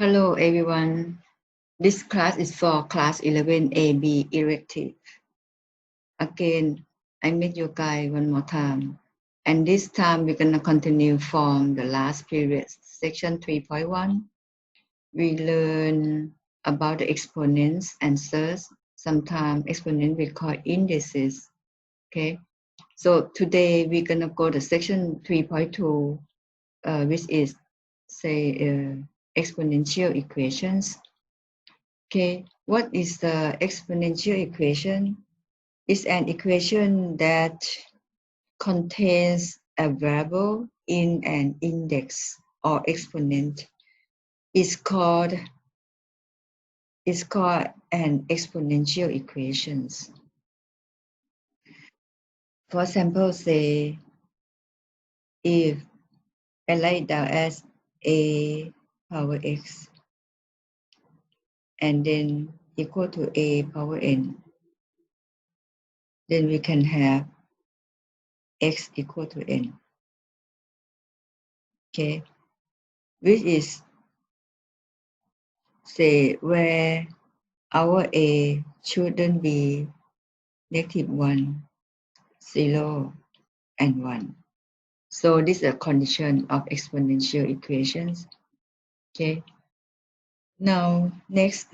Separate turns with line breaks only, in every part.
Hello everyone. This class is for class 11AB elective. Again, I meet you guys one more time. And this time we're gonna continue from the last period, section 3.1. We learn about the exponents and answers. Sometimes exponent we call indices. Okay. So today we're gonna go to section 3.2, which is exponential equations. Okay, what is the exponential equation? It's an equation that contains a variable in an index or exponent. It's called an exponential equations. For example, say if I write it down as a power x and then equal to a power n, then we can have x equal to n. Okay, which is say where our a shouldn't be -1, 0, and 1. So this is a condition of exponential equations. Okay. Now next,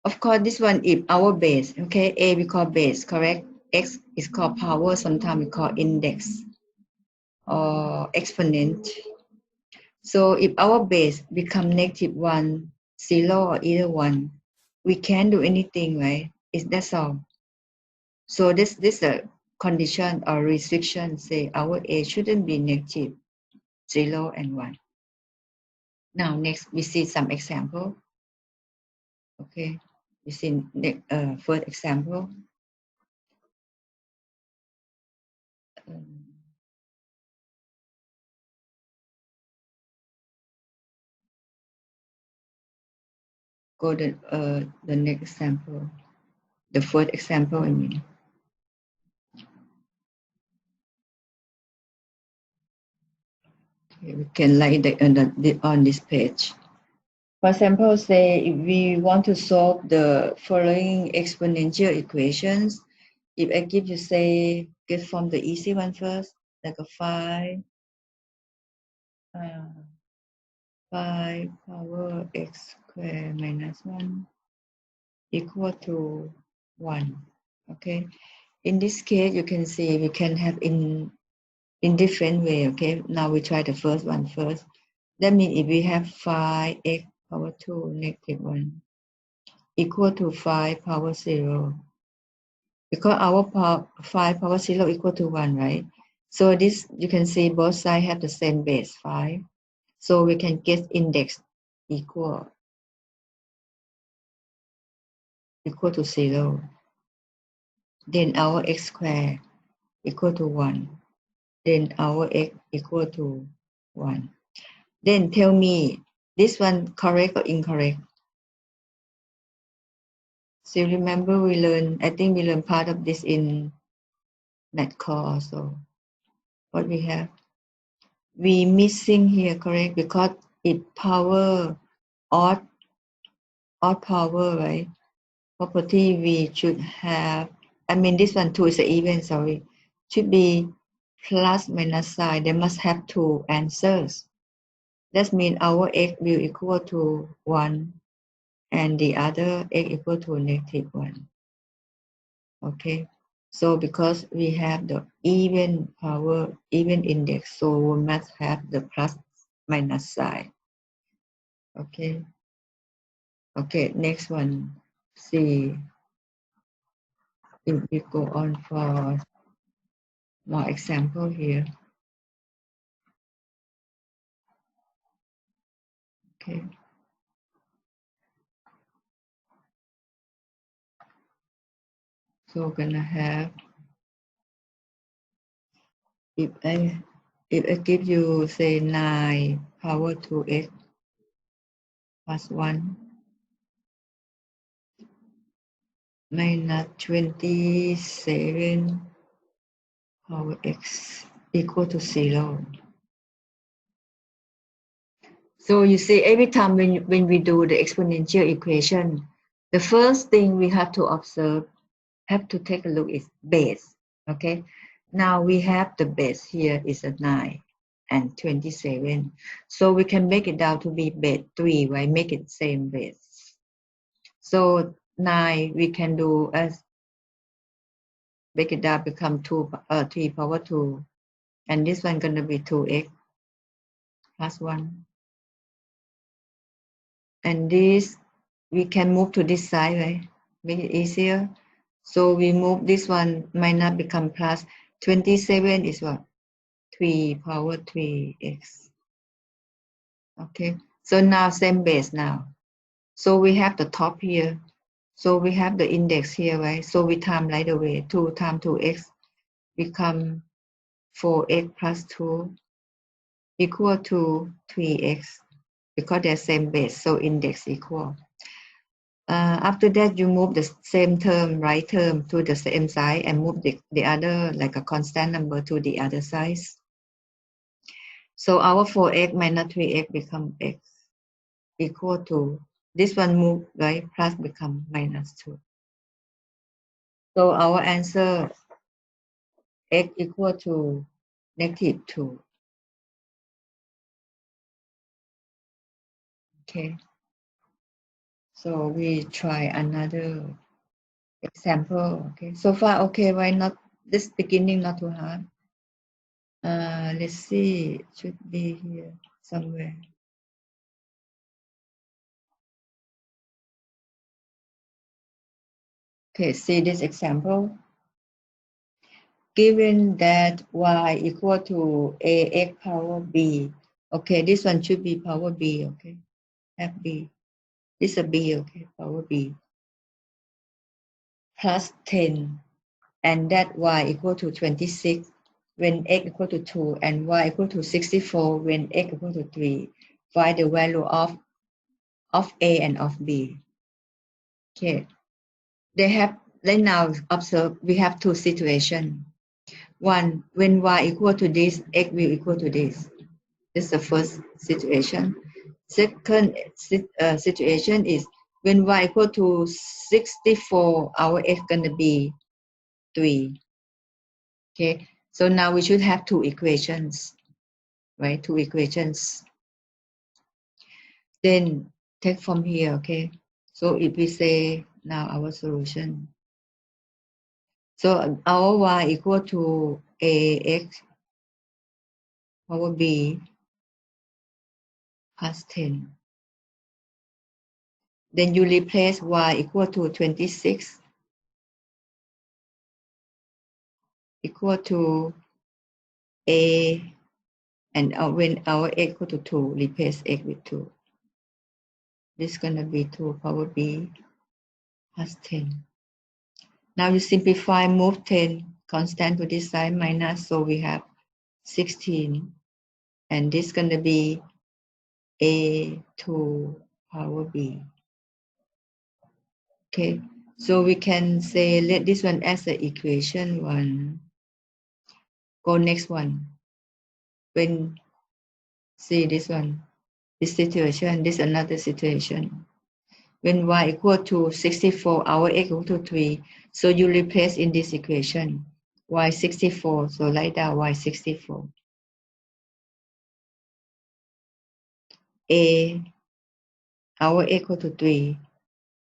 of course, this one is our base. Okay, a we call base, correct? X is called power. Sometimes we call index or exponent. So if our base become -1, 0, or either 1, we can't do anything, right? That's all. So this a condition or restriction, say our a shouldn't be -0 and 1. Now next we see some example. Okay, we see first example. Go to the next example. The first example, I mean. Okay, we can write on this page. For example, say if we want to solve the following exponential equations, if I give you, say, get from the easy one first, like a 5 power x squared minus 1 equal to 1. Okay. In this case, you can see we can have in different way. Okay. Now we try the first one first. That means if we have 5x power 2 -1 equal to 5 power 0, because our 5 power 0 equal to 1, right? So this, you can see both sides have the same base, 5. So we can get index equal to 0. Then our x squared equal to 1. Then our x equal to 1. Then tell me, this one correct or incorrect? So remember I think we learned part of this in math course. So what we have? We missing here, correct? Because it power odd power, right? Property we should have, I mean this one too is an even, sorry. Should be plus minus sign. They must have two answers. That means our x will equal to 1 and the other x equal to -1. Okay. So because we have the even power, even index, so we must have the plus minus sign. Okay. Okay, next one. See if we go on for more example here. Okay. So we're gonna have, if I give you, say, 9 power 2x plus 1 minus 27 power x equal to 0. So you see, every time when we do the exponential equation, the first thing we have to observe, have to take a look is base. Okay. Now we have the base here is a 9 and 27. So we can make it down to be base 3, right? Make it same base. So 9 we can do as make it down become 3 power 2. And this one gonna be 2x plus 1. And this we can move to this side, right? Make it easier. So we move this one minus become plus. 27 is what? 3 power 3x. Okay. So now same base now. So we have the top here. So we have the index here, right? So we time right away. 2 times 2x become 4x plus 2 equal to 3x because they're same base. So index equal. After that, you move the same term, right term to the same side and move the other, like a constant number to the other side. So our 4x minus 3x become x equal to, this one move, right, plus become minus 2. So our answer, x equal to negative 2. Okay. So we try another example. Okay. So far, okay, why not, this beginning not too hard. Let's see, it should be here somewhere. Okay, see this example. Given that y equal to ax power b. Okay, this one should be power b, okay? Have b. This is a b, okay, power b. Plus 10. And that y equal to 26 when x equal to 2 and y equal to 64 when x equal to 3. Find the value of a and of b. Okay. They now observe we have two situations. One, when y equal to this, x will equal to this. This is the first situation. Second situation is when y equal to 64, our x gonna be 3. Okay, so now we should have two equations, right? Two equations. Then take from here, okay? So if we say now our solution. So our y equal to ax power b plus 10. Then you replace y equal to 26 equal to a, and when our x equal to 2, replace x with 2. This is going to be 2 power b plus 10. Now you simplify, move 10 constant to this side minus, so we have 16. And this is going to be a 2 power b. Okay, so we can say let this one as the equation 1. Go next one. When see this one, this situation, this another situation. When y equal to 64, our x equal to 3. So you replace in this equation y 64. So write down y 64. A, our x equal to 3.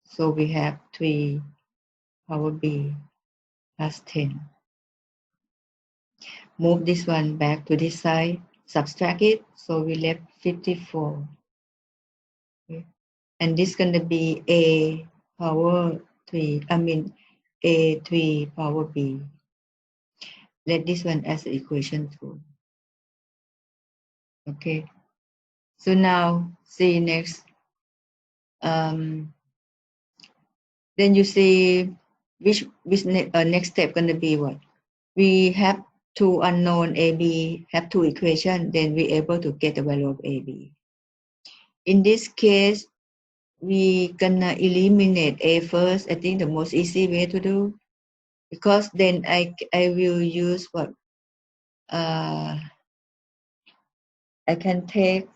So we have 3 power b plus 10. Move this one back to this side, subtract it. So we left 54. Okay. And this is going to be a power 3. A 3 power b. Let this one as equation 2. Okay. So now see next. Then you see which next step gonna be what? We have two unknown a b, have two equations, then we able to get the value of a b. In this case, we gonna eliminate a first. I think the most easy way to do, because then I will use what I can take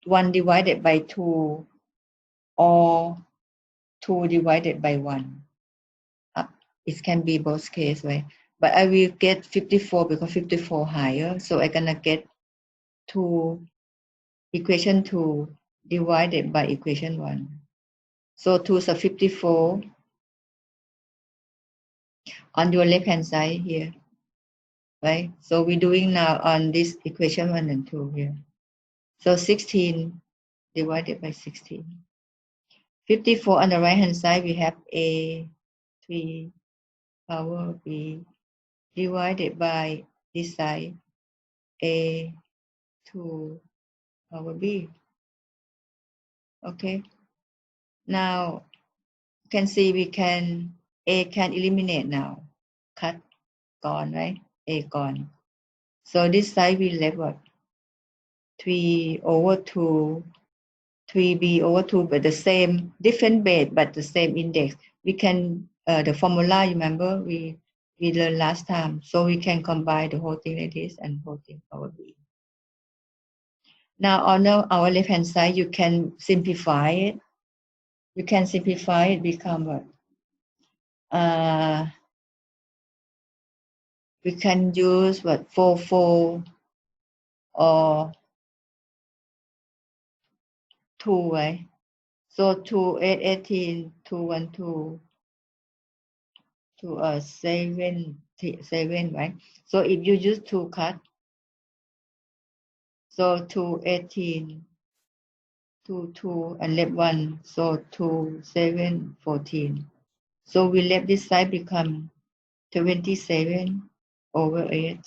1 divided by 2 or 2 divided by 1. It can be both case, right? But I will get 54 because 54 higher. So I'm gonna get 2 equation 2 divided by equation 1. So 2 is 54 on your left hand side here, right? So we're doing now on this equation 1 and 2 here. So 16 divided by 16. 54 on the right hand side, we have a 3 power b divided by this side a 2 power b. Okay, now you can see we can a can eliminate now, cut gone, right? A gone. So this side we left what? 3 over 2, 3b over 2, but the same, different base, but the same index. We can, the formula, you remember, we learned last time. So we can combine the whole thing like this and whole thing power b. Now on our left hand side, you can simplify it. You can simplify it, become what? We can use what? 4, 4 or 2, right? So 2, 8, 18, 2, 1, 2, to 7, 7, right? So if you use 2 cut, so 2, 18, 2, 2, and left 1, so 2, 7, 14. So we let this side become 27 over 8.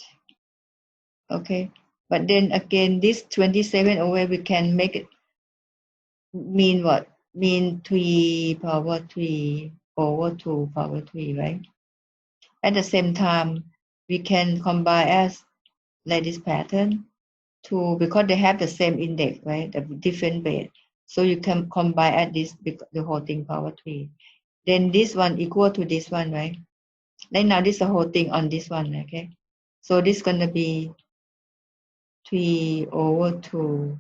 Okay, but then again, this 27 over we can make it mean what? Mean 3 power 3 over 2 power 3, right? At the same time, we can combine as like this pattern to, because they have the same index, right? The different base. So you can combine at this, the whole thing power 3. Then this one equal to this one, right? Then now this is the whole thing on this one, okay? So this is going to be 3 over 2,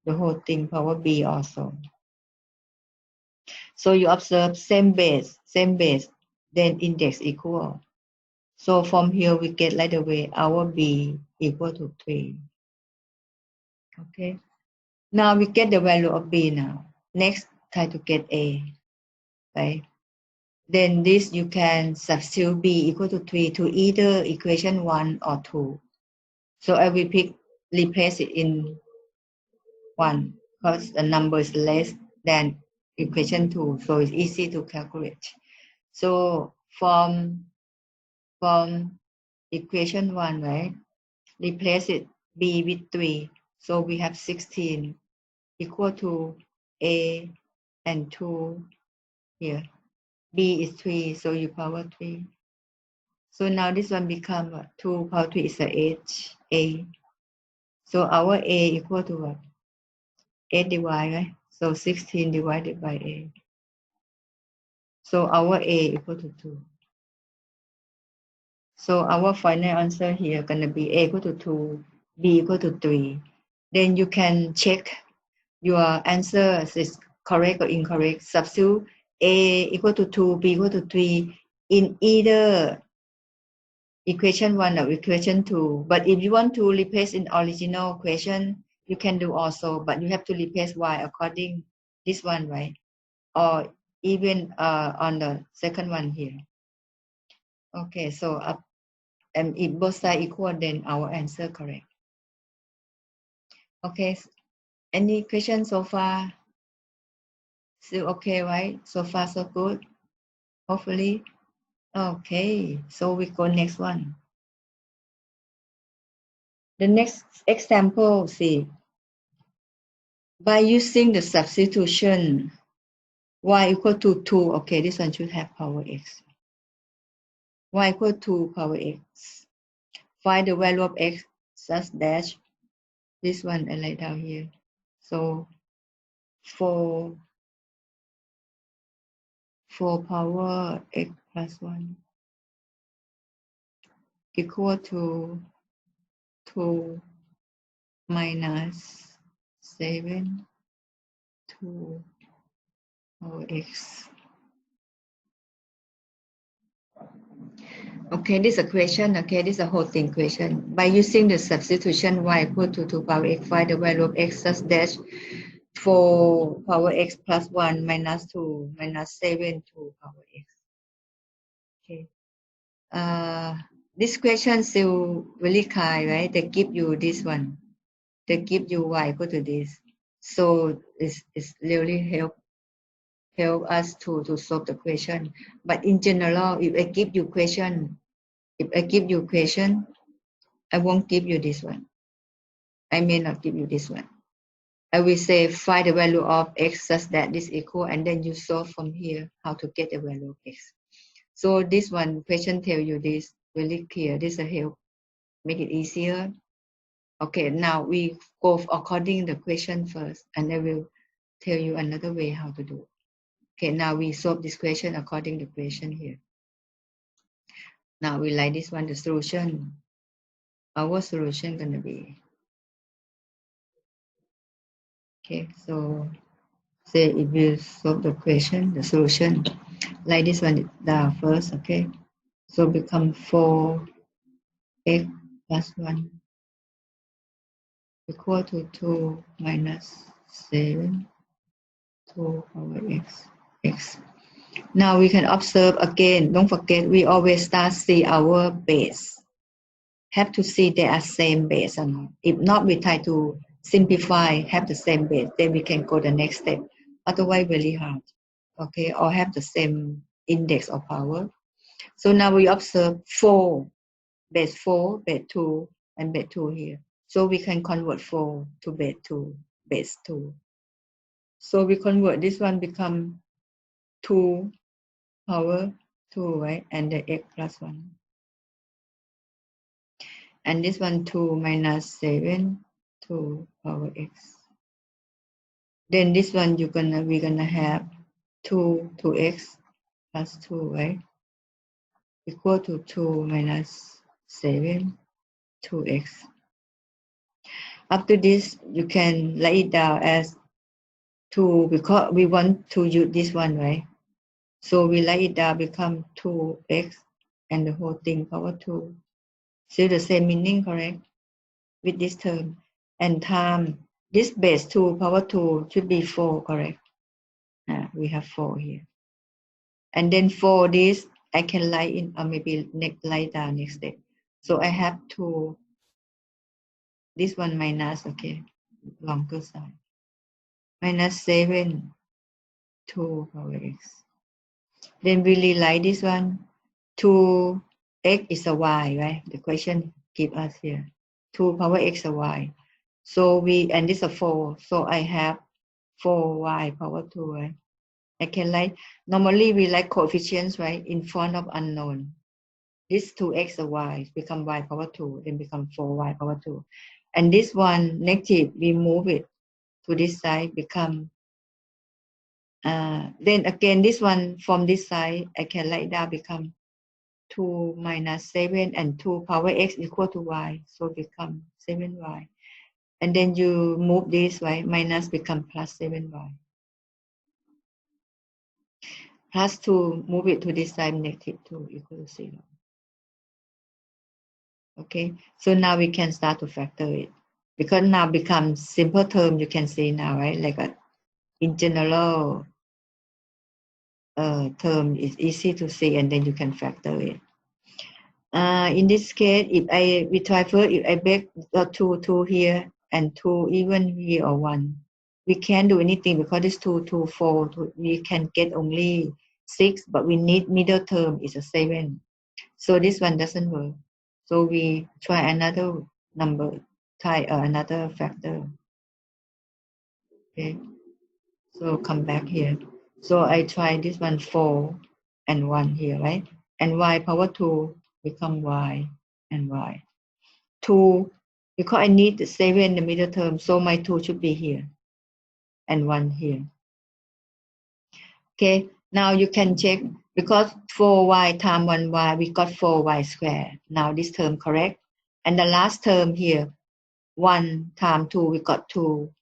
the whole thing power b also. So you observe same base, then index equal. So from here we get like the way our b equal to 3. Okay. Now we get the value of b now. Next, try to get a, right? Then this you can substitute b equal to 3 to either equation 1 or 2. So I will replace it in 1 because the number is less than equation 2. So it's easy to calculate. So from equation 1, right? Replace it b with 3. So we have 16 equal to a and 2 here. B is 3, so you power 3. So now this one become what? 2 power 3 is a 8, a. So our a equal to what? 8 divided, right? So 16 divided by a. So our a equal to 2. So our final answer here gonna be a equal to 2, b equal to 3. Then you can check your answer is correct or incorrect. Substitute a equal to 2, b equal to 3 in either equation 1 or equation 2. But if you want to replace in original question, you can do also, but you have to replace y according this one, right? Or even on the second one here. Okay, so up, and if both sides equal, then our answer correct. Okay, any questions so far? Still okay, right? So far so good, hopefully. Okay, so we go next one. The next example, see, by using the substitution y equal to 2, okay, this one should have power x. Y equal to power x. Find the value of x such dash, this one I write down here. So 4 power x plus 1 equal to 2 minus 7 2 power x. Okay, this is a question. Okay, this is a whole thing question. By using the substitution y equal to 2 power x, find the value of x such that 4 power x plus 1 minus 2 minus 7 2 power x. Okay. This question still really kind, right? They give you this one. They give you y equal to this. So it's really help us to solve the question. But in general, if I give you question, I won't give you this one. I may not give you this one. I will say find the value of x such that this equal, and then you solve from here how to get the value of x. So this one question tell you this really clear. This will help make it easier. Okay, now we go according the question first, and I will tell you another way how to do. Okay, now we solve this question according to the question here. Now we like this one, the solution. Our solution gonna be, okay, so say if you solve the question, the solution, like this one down first, okay? So become 4x plus 1 equal to 2 minus 7 2 power x. Now we can observe again, don't forget we always start see our base. Have to see they are same base or not. If not, we try to simplify, have the same base, then we can go the next step. Otherwise, really hard. Okay, or have the same index of power. So now we observe 4, base 4, base 2, and base 2 here. So we can convert 4 to base 2, base 2. So we convert this one become 2 power 2, right? And the x plus 1. And this one 2 minus 7 2 power x. Then this one we're gonna have 2x plus 2, right? Equal to 2 minus 7 2x. After this, you can write it down as 2 because we want to use this one, right? So we write it down become 2x and the whole thing power 2. Still the same meaning, correct? With this term. And time, this base 2 power 2 should be 4, correct? We have 4 here. And then for this, I can write in, or maybe write down next step. So I have 2, this one minus, okay, longer side. Minus 7 2 power x. Then really like this one, 2x is a y, right? The question give us here, 2 power x a y. So and this is a 4, so I have 4y power 2, right? I can like, normally we like coefficients, right, in front of unknown. This 2x a y become y power 2, then become 4y power 2. And this one negative, we move it to this side, become then again this one from this side I can write down become 2 minus 7 and 2 power x equal to y, so become 7y. And then you move this, right, minus become plus 7y. Plus 2, move it to this side, negative 2 equal to 0. Okay, so now we can start to factor it, because now becomes simple term, you can see now, right, like in general term is easy to see, and then you can factor it. In this case, if we try first, if I break the 2 here and 2 even here or 1, we can't do anything because this 2 4 we can get only 6, but we need middle term is a 7. So this one doesn't work. So we try another number, try another factor. Okay. So come back here. So I try this one 4 and 1 here, right? And y power 2 become y and y. 2, because I need the 7 in the middle term, so my 2 should be here and 1 here. Okay, now you can check, because 4y times 1y, we got 4y squared. Now this term correct. And the last term here, 1 times 2, we got 2.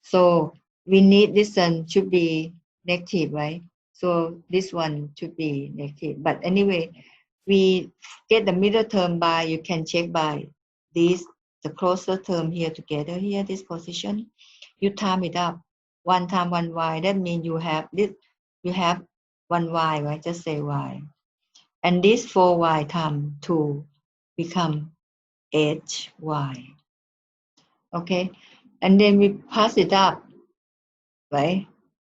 So we need this one should be negative, right? So this one should be negative. But anyway, we get the middle term by, you can check by this, the closer term here together here, this position. You time it up. 1 time 1y, that means you have this, you have 1y, right? Just say y. And this 4y times 2 become 8y. Okay? And then we pass it up, right?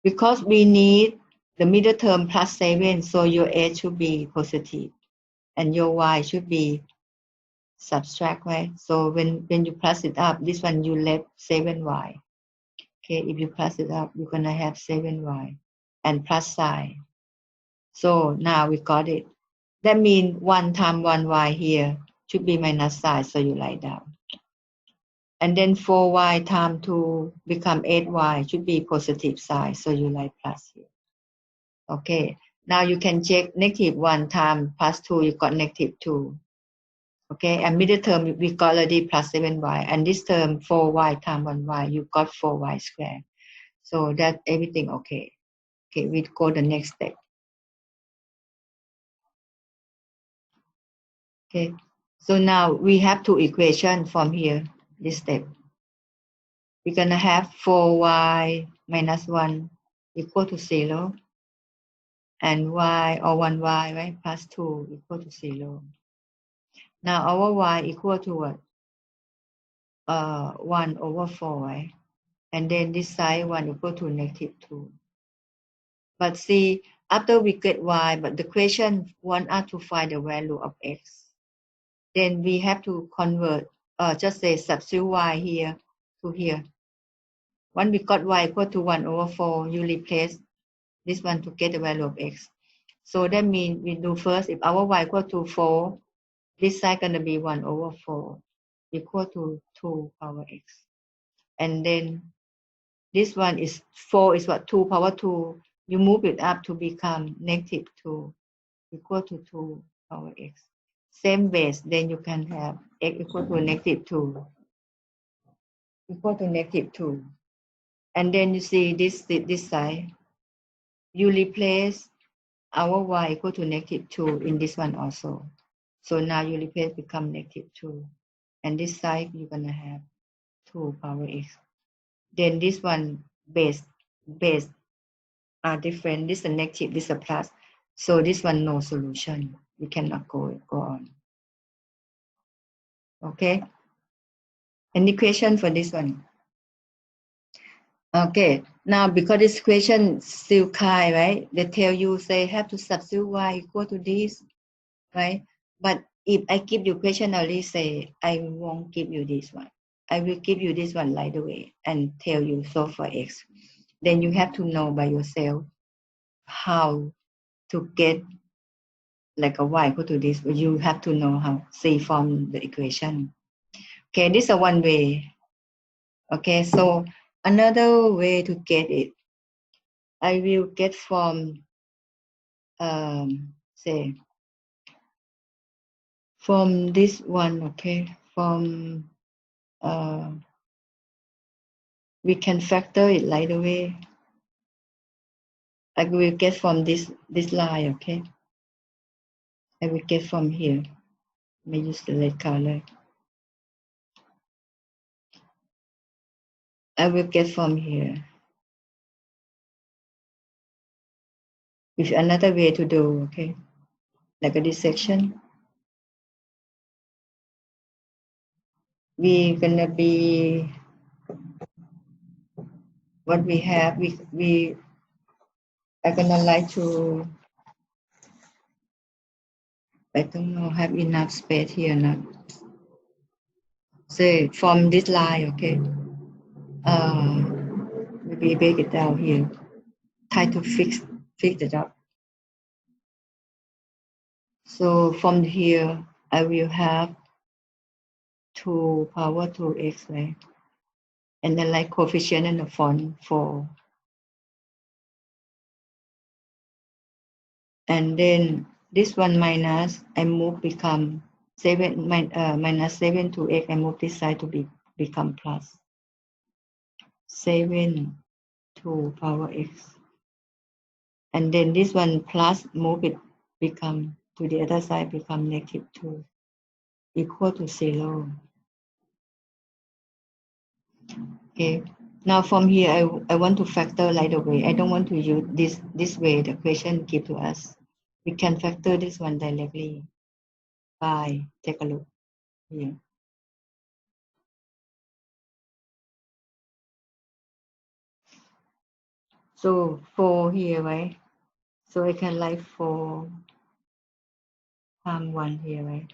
Because we need the middle term plus 7, so your h should be positive and your y should be subtract, right? So when you plus it up, this one you left 7y. Okay, if you plus it up, you're gonna have 7y and plus sign. So now we got it. That means 1 times 1y here should be minus sign, so you write down. And then 4y times 2 become 8y, should be positive sign, so you write plus here. Okay, now you can check negative 1 times plus 2, you got negative 2. Okay, and middle term we got already plus 7y, and this term 4y times 1y, you got 4y squared. So that everything okay. Okay, we go the next step. Okay, so now we have two equations from here, this step. We're gonna have 4y minus 1 equal to 0, and y or 1y, right, plus 2 equal to 0. Now our y equal to what? 1 over 4, right? And then this side 1 equal to negative 2. But see, after we get y, but the question want us to find the value of x. Then we have to convert, just say substitute y here to here. When we got y equal to 1 over 4, you replace this one to get the value of x. So that means we do first, if our y equal to 4, this side going to be 1 over 4 equal to 2 power x. And then this one is 4 is what? 2 power 2. You move it up to become negative 2 equal to 2 power x. Same base, then you can have x equal to negative 2 equal to negative 2. And then you see this side, you replace our y equal to negative 2 in this one also. So now you replace become negative 2. And this side you're going to have 2 power x. Then this one base are different. This is a negative, this is a plus. So this one no solution. We cannot go on. Okay. Any question for this one? Okay. Now because this question still high, right? They tell you say have to substitute y equal to this, right? But if I give you question only say I won't give you this one. I will give you this one right away and tell you solve for x. Then you have to know by yourself how to get like a y equal to this. You have to know how see from the equation. Okay, this is one way. Okay, so another way to get it, I will get from say from this one. Okay, from we can factor it right away. I will get from this line. Okay, I will get from here. Let me use the red color. I will get from here. With another way to do, okay, like this section. We're gonna be what we have. We are gonna like to. I don't know, have enough space here or not. Say from this line, okay. Maybe break it down here. Try to fix it up. So from here, I will have 2 power 2x, right? And then like coefficient and the font 4. And then this one minus, I move become 7 minus 7 to x. I move this side to become plus 7 2 power x. And then this one plus, move it, become to the other side, become negative 2, equal to 0. Okay. Now from here, I want to factor right away. I don't want to use this way the question give to us. We can factor this one directly by, take a look here. So 4 here, right? So I can write 4 times 1 here, right?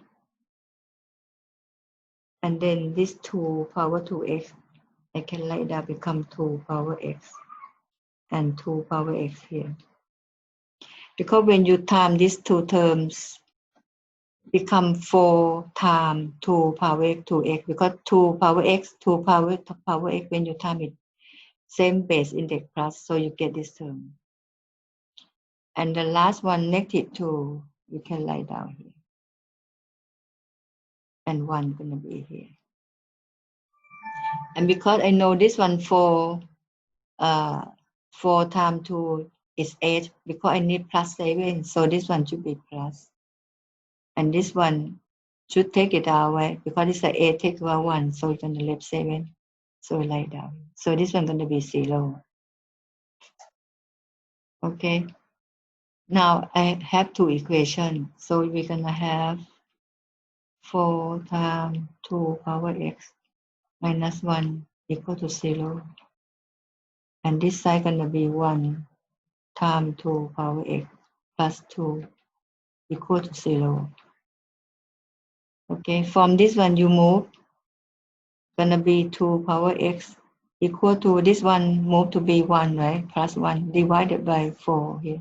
And then this 2 power 2x, I can write that become 2 power x and 2 power x here. Because when you time these two terms, become 4 times 2 power x 2x, because 2 power x, 2 power x, when you time it, same base index plus, so you get this term. And the last one, negative 2, you can write down here. And 1 gonna be here. And because I know this one 4 times 2 is 8, because I need plus 7, so this one should be plus. And this one should take it away, because it's an 8 take away 1, so it's gonna leave 7. So write down. So this one gonna be 0. Okay. Now I have two equations. So we're gonna have 4 times 2 power x minus 1 equal to 0. And this side gonna be 1 times 2 power x plus 2 equal to 0. Okay, from this one you move, gonna be 2 power x equal to this one, move to be 1, right? Plus 1 divided by 4 here.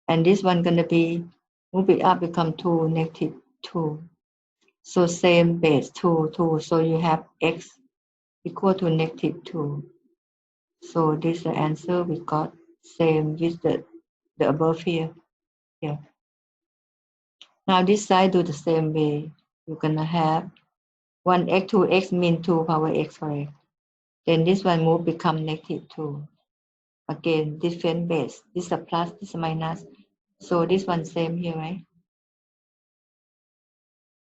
And this one gonna be, move it up, become 2, negative 2. So same base, 2, 2. So you have x equal to negative 2. So this is the answer we got, same with the above here. Yeah. Now this side do the same way. You're gonna have 1x, 2x mean 2 power x, correct? Then this one move become negative 2. Again, different base. This is a plus, this is a minus. So this one same here, right?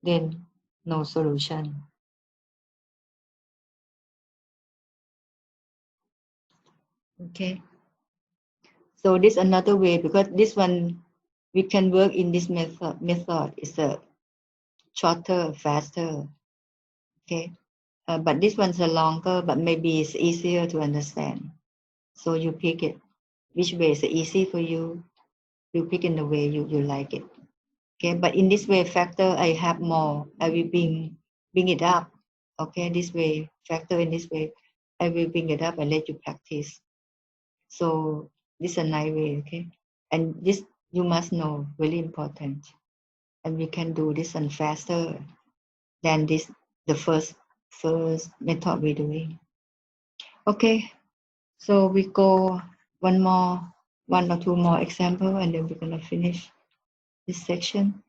Then no solution. Okay. So this another way, because this one we can work in this method. Is a shorter, faster. Okay. But this one's a longer, but maybe it's easier to understand. So you pick it. Which way is easy for you? You pick in the way you like it. Okay. But in this way, factor, I have more. I will bring it up. Okay. This way, factor in this way. I will bring it up and let you practice. So this is a nice way. Okay. And this you must know, really important. And we can do this one faster than this, the first method we're doing. Okay, so we go one or two more example, and then we're gonna finish this section.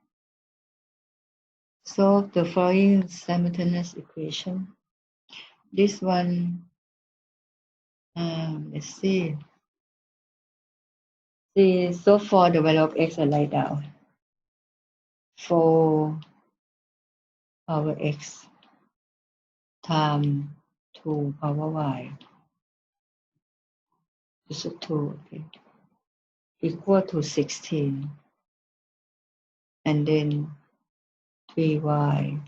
Solve the following simultaneous equation. This one, let's see. So for the value of x, I write down 4 power x times 2 power y. This is 2, okay, equal to 16. And then 3y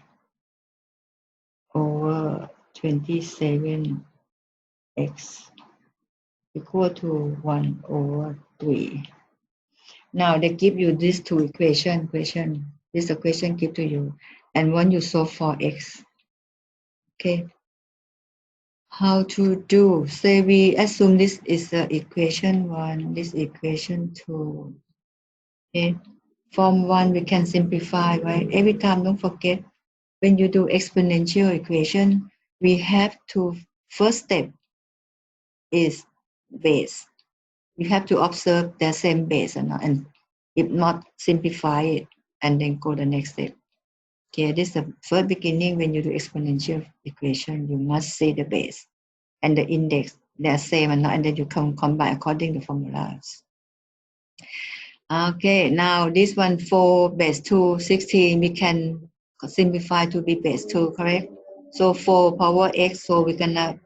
over 27x equal to 1 over 3. Now they give you these two equations. This equation give to you, and want you solve for x. Okay. How to do? Say we assume this is the equation 1, this equation 2. Okay. Form 1 we can simplify, right? Every time, don't forget, when you do exponential equation, we have to, first step is base. You have to observe the same base or not, and if not, simplify it and then go the next step. Okay, this is the first beginning. When you do exponential equation, you must see the base and the index, they are same and not, and then you can combine according to formulas. Okay, now this one 4 base 2, 16, we can simplify to be base 2, correct? So 4 power x, so we can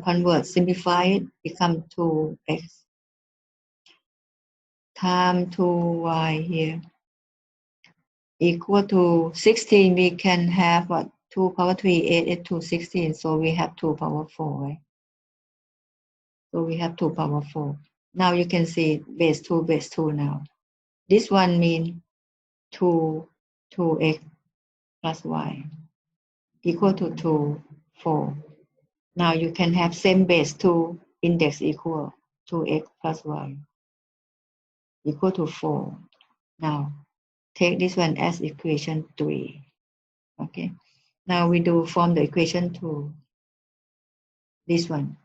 convert, simplify it, become 2x times 2y here equal to 16. We can have what? 2 power 3, 8, 8 to 16, so we have 2 power 4, right? So we have 2 power 4. Now you can see base 2 now. This one means 2x plus y equal to 2, 4. Now you can have same base 2, index equal 2x plus y equal to 4. Now take this one as equation 3. Okay. Now we do form the equation 2. This one.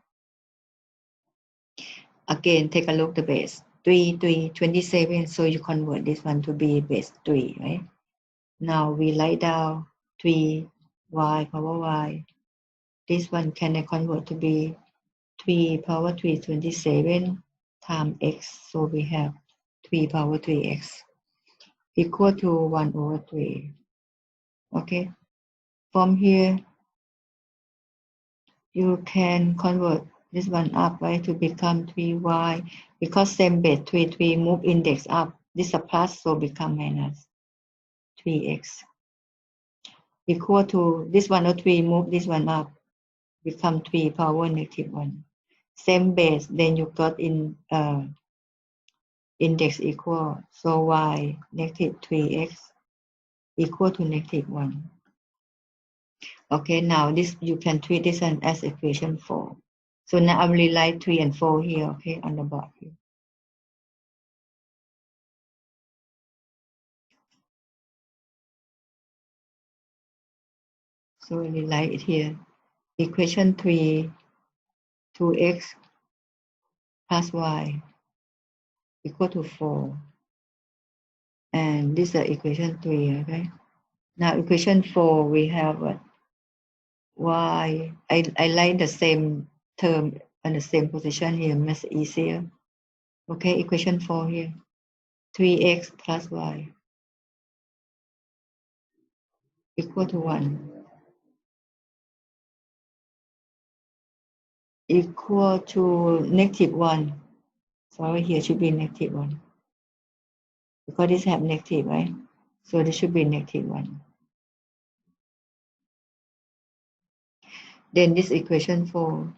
Again, take a look the base. 3, 27. So you convert this one to be base 3, right? Now we write down 3y power y. This one can I convert to be 3 power 3, 27 times x. So we have 3 power 3x equal to 1 over 3. Okay. From here, you can convert this one up, right, to become 3y. Because same base 3 move index up. This is a plus, so become minus 3x equal to this one or 3 move this one up, become 3 power negative 1. Same base, then you got in index equal, so y negative 3x equal to negative 1. Okay, now this you can treat this one as equation 4. So now I will write 3 and 4 here, okay, on the board here. So we write it here. Equation 3, 2x plus y equal to 4. And this is equation 3, okay? Now equation 4, we have y. I like the same term and the same position here, much easier. Okay, equation 4 here. 3x plus y equal to 1. Equal to negative 1. Sorry, here should be negative 1. Because this have negative, right? So this should be negative 1. Then this equation 4.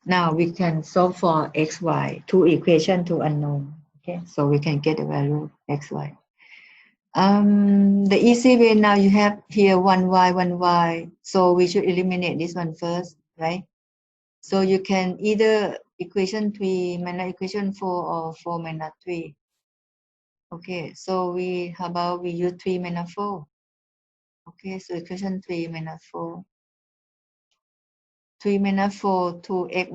Now we can solve for x, y. Two equation, two unknown. Okay, so we can get the value x, y. The easy way now you have here 1y, 1y. So we should eliminate this one first, right? So you can either equation 3 minus equation 4 or 4 minus 3. Okay, so how about we use 3 minus 4? Okay, so equation 3 minus 4. 3 minus 4, 2x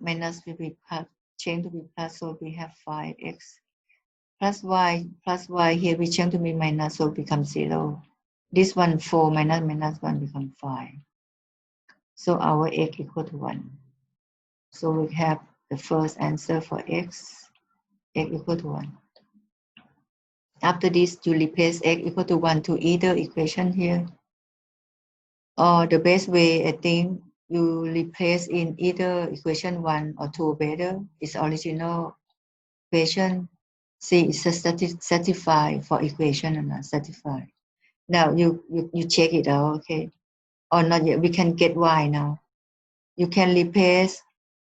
minus will be plus, change to be plus, so we have 5x. Plus y here we change to be minus, so become 0. This one 4 minus 1 become 5. So our x equal to 1. So we have the first answer for x equal to 1. After this, you replace x equal to 1 to either equation here. Or the best way, I think, you replace in either equation 1 or 2 better. It's original equation. See, it's satisfied for equation or not satisfied. Now you check it out, okay? Or not yet, we can get y now. You can replace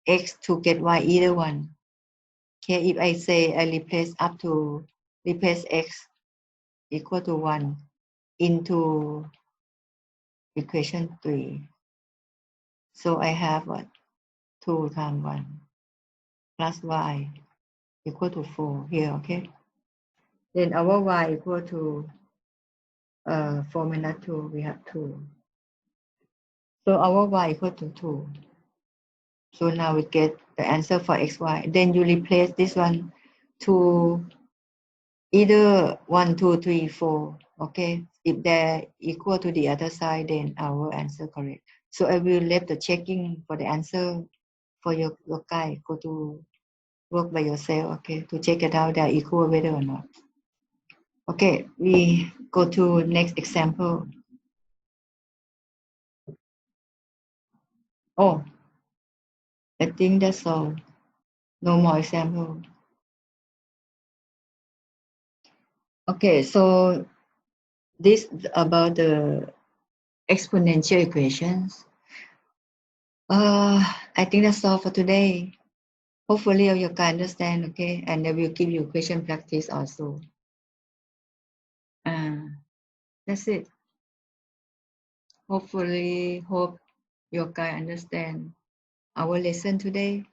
x to get y, either one. Okay, if I say I replace x equal to 1 into equation 3. So I have what? 2 times 1 plus y equal to 4 here, okay? Then our y equal to 4 minus 2, we have 2. So our y equal to 2. So now we get the answer for xy. Then you replace this one to either 1, 2, 3, 4. Okay, if they're equal to the other side, then our answer correct. So I will leave the checking for the answer for your guy. Go to work by yourself, okay, to check it out they're equal whether or not. Okay, we go to next example. Oh, I think that's all. No more example. Okay, so this about the exponential equations. I think that's all for today. Hopefully you can understand, okay? And I will give you question practice also. That's it. Hopefully, hope you can understand our lesson today.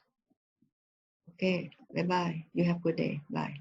Okay, bye bye. You have a good day. Bye.